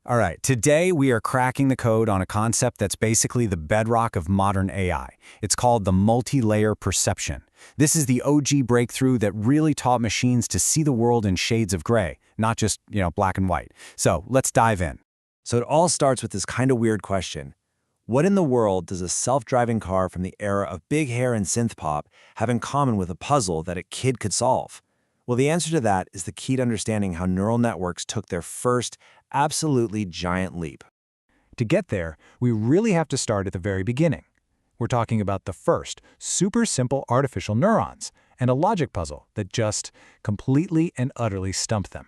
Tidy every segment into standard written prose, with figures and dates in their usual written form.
All right, today we are cracking the code on a concept that's basically the bedrock of modern AI. It's called the multilayer perception. This is the OG breakthrough that really taught machines to see the world in shades of gray, not just, black and white. So let's dive in. So it all starts with this kind of weird question. What in the world does a self-driving car from the era of big hair and synth pop have in common with a puzzle that a kid could solve? Well, the answer to that is the key to understanding how neural networks took their first, absolutely giant leap. To get there, we really have to start at the very beginning. We're talking about the first, super simple artificial neurons and a logic puzzle that just completely and utterly stumped them.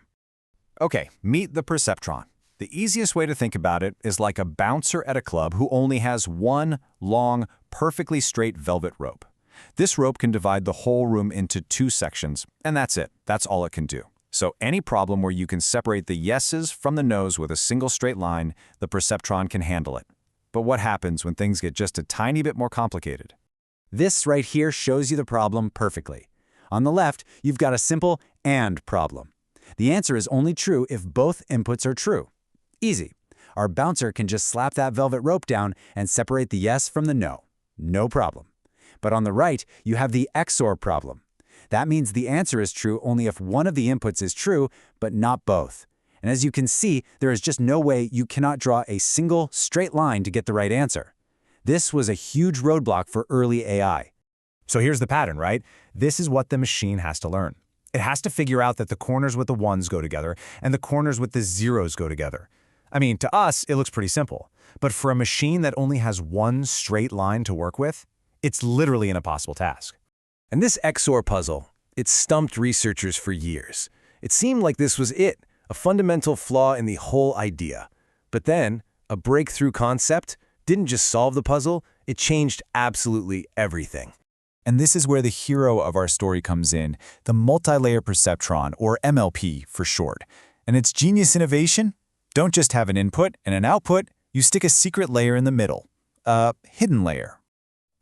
Okay, meet the Perceptron. The easiest way to think about it is like a bouncer at a club who only has one long, perfectly straight velvet rope. This rope can divide the whole room into two sections, and that's it. That's all it can do. So any problem where you can separate the yeses from the nos with a single straight line, the Perceptron can handle it. But what happens when things get just a tiny bit more complicated? This right here shows you the problem perfectly. On the left, you've got a simple AND problem. The answer is only true if both inputs are true. Easy. Our bouncer can just slap that velvet rope down and separate the yes from the no. No problem. But on the right, you have the XOR problem. That means the answer is true only if one of the inputs is true, but not both. And as you can see, there is just no way you cannot draw a single straight line to get the right answer. This was a huge roadblock for early AI. So here's the pattern, right? This is what the machine has to learn. It has to figure out that the corners with the ones go together and the corners with the zeros go together. I mean, to us, it looks pretty simple. But for a machine that only has one straight line to work with, it's literally an impossible task. And this XOR puzzle, it stumped researchers for years. It seemed like this was it, a fundamental flaw in the whole idea. But then, a breakthrough concept didn't just solve the puzzle, it changed absolutely everything. And this is where the hero of our story comes in, the multilayer perceptron, or MLP for short. And its genius innovation? Don't just have an input and an output, you stick a secret layer in the middle, a hidden layer.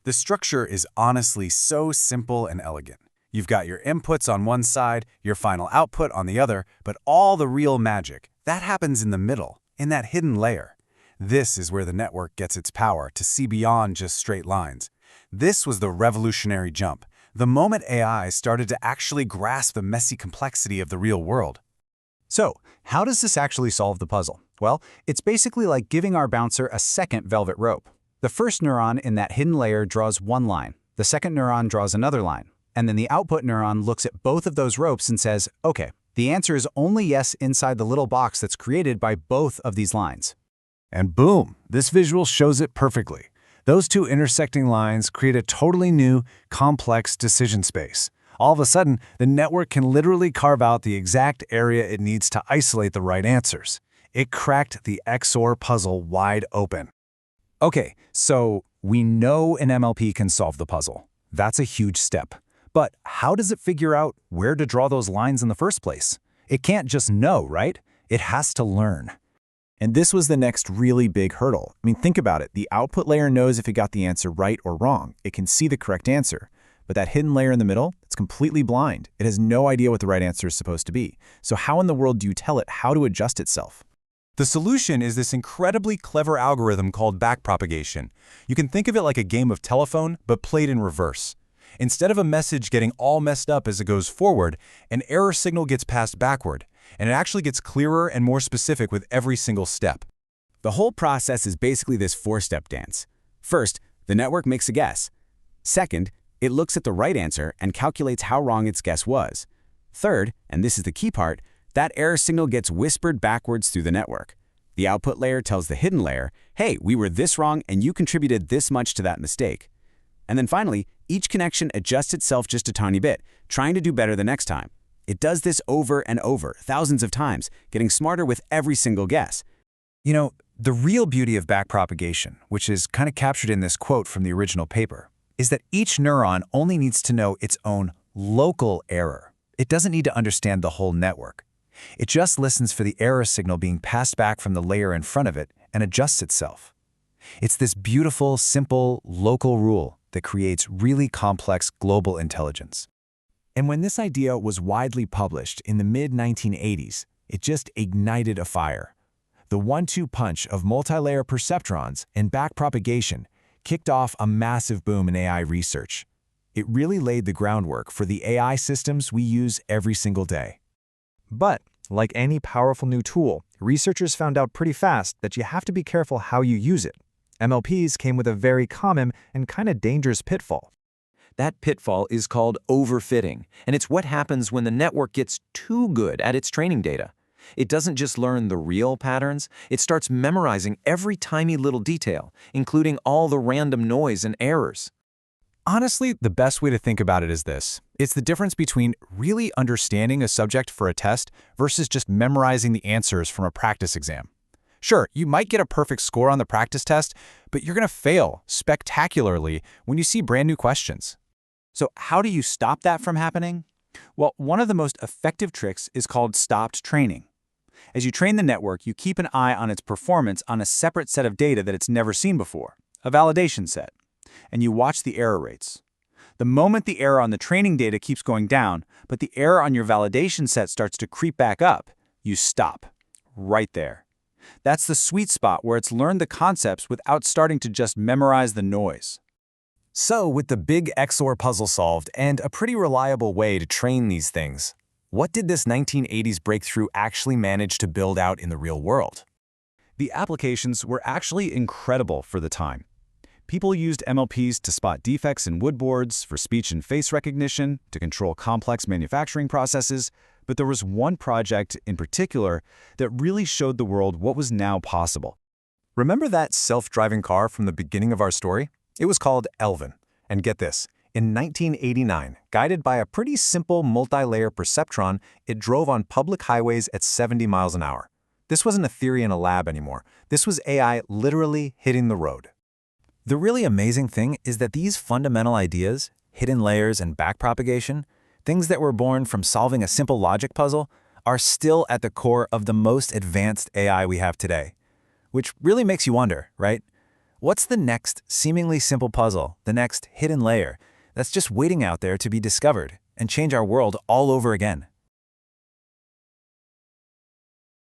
The structure is honestly so simple and elegant. You've got your inputs on one side, your final output on the other, but all the real magic, that happens in the middle, in that hidden layer. This is where the network gets its power to see beyond just straight lines. This was the revolutionary jump, the moment AI started to actually grasp the messy complexity of the real world. So, how does this actually solve the puzzle? Well, it's basically like giving our bouncer a second velvet rope. The first neuron in that hidden layer draws one line, the second neuron draws another line, and then the output neuron looks at both of those ropes and says, okay, the answer is only yes inside the little box that's created by both of these lines. And boom, this visual shows it perfectly. Those two intersecting lines create a totally new, complex decision space. All of a sudden, the network can literally carve out the exact area it needs to isolate the right answers. It cracked the XOR puzzle wide open. Okay, so we know an MLP can solve the puzzle. That's a huge step. But how does it figure out where to draw those lines in the first place? It can't just know, right? It has to learn. And this was the next really big hurdle. I mean, think about it. The output layer knows if it got the answer right or wrong. It can see the correct answer. But that hidden layer in the middle, it's completely blind. It has no idea what the right answer is supposed to be. So how in the world do you tell it how to adjust itself? The solution is this incredibly clever algorithm called backpropagation. You can think of it like a game of telephone, but played in reverse. Instead of a message getting all messed up as it goes forward, an error signal gets passed backward, and it actually gets clearer and more specific with every single step. The whole process is basically this four-step dance. First, the network makes a guess. Second, it looks at the right answer and calculates how wrong its guess was. Third, and this is the key part, that error signal gets whispered backwards through the network. The output layer tells the hidden layer, hey, we were this wrong and you contributed this much to that mistake. And then finally, each connection adjusts itself just a tiny bit, trying to do better the next time. It does this over and over, thousands of times, getting smarter with every single guess. You know, the real beauty of backpropagation, which is kind of captured in this quote from the original paper, is that each neuron only needs to know its own local error. It doesn't need to understand the whole network. It just listens for the error signal being passed back from the layer in front of it and adjusts itself. It's this beautiful, simple, local rule that creates really complex global intelligence. And when this idea was widely published in the mid-1980s, it just ignited a fire. The 1-2 punch of multilayer perceptrons and backpropagation kicked off a massive boom in AI research. It really laid the groundwork for the AI systems we use every single day. But, like any powerful new tool, researchers found out pretty fast that you have to be careful how you use it. MLPs came with a very common and kind of dangerous pitfall. That pitfall is called overfitting, and it's what happens when the network gets too good at its training data. It doesn't just learn the real patterns, it starts memorizing every tiny little detail, including all the random noise and errors. Honestly, the best way to think about it is this. It's the difference between really understanding a subject for a test versus just memorizing the answers from a practice exam. Sure, you might get a perfect score on the practice test, but you're going to fail spectacularly when you see brand new questions. So how do you stop that from happening? Well, one of the most effective tricks is called stopped training. As you train the network, you keep an eye on its performance on a separate set of data that it's never seen before, a validation set, and you watch the error rates. The moment the error on the training data keeps going down, but the error on your validation set starts to creep back up, you stop. Right there. That's the sweet spot where it's learned the concepts without starting to just memorize the noise. So, with the big XOR puzzle solved and a pretty reliable way to train these things, what did this 1980s breakthrough actually manage to build out in the real world? The applications were actually incredible for the time. People used MLPs to spot defects in wood boards, for speech and face recognition, to control complex manufacturing processes, but there was one project in particular that really showed the world what was now possible. Remember that self-driving car from the beginning of our story? It was called Elvin. And get this, in 1989, guided by a pretty simple multi-layer perceptron, it drove on public highways at 70 miles an hour. This wasn't a theory in a lab anymore. This was AI literally hitting the road. The really amazing thing is that these fundamental ideas, hidden layers and backpropagation, things that were born from solving a simple logic puzzle, are still at the core of the most advanced AI we have today. Which really makes you wonder, right? What's the next seemingly simple puzzle, the next hidden layer, that's just waiting out there to be discovered and change our world all over again?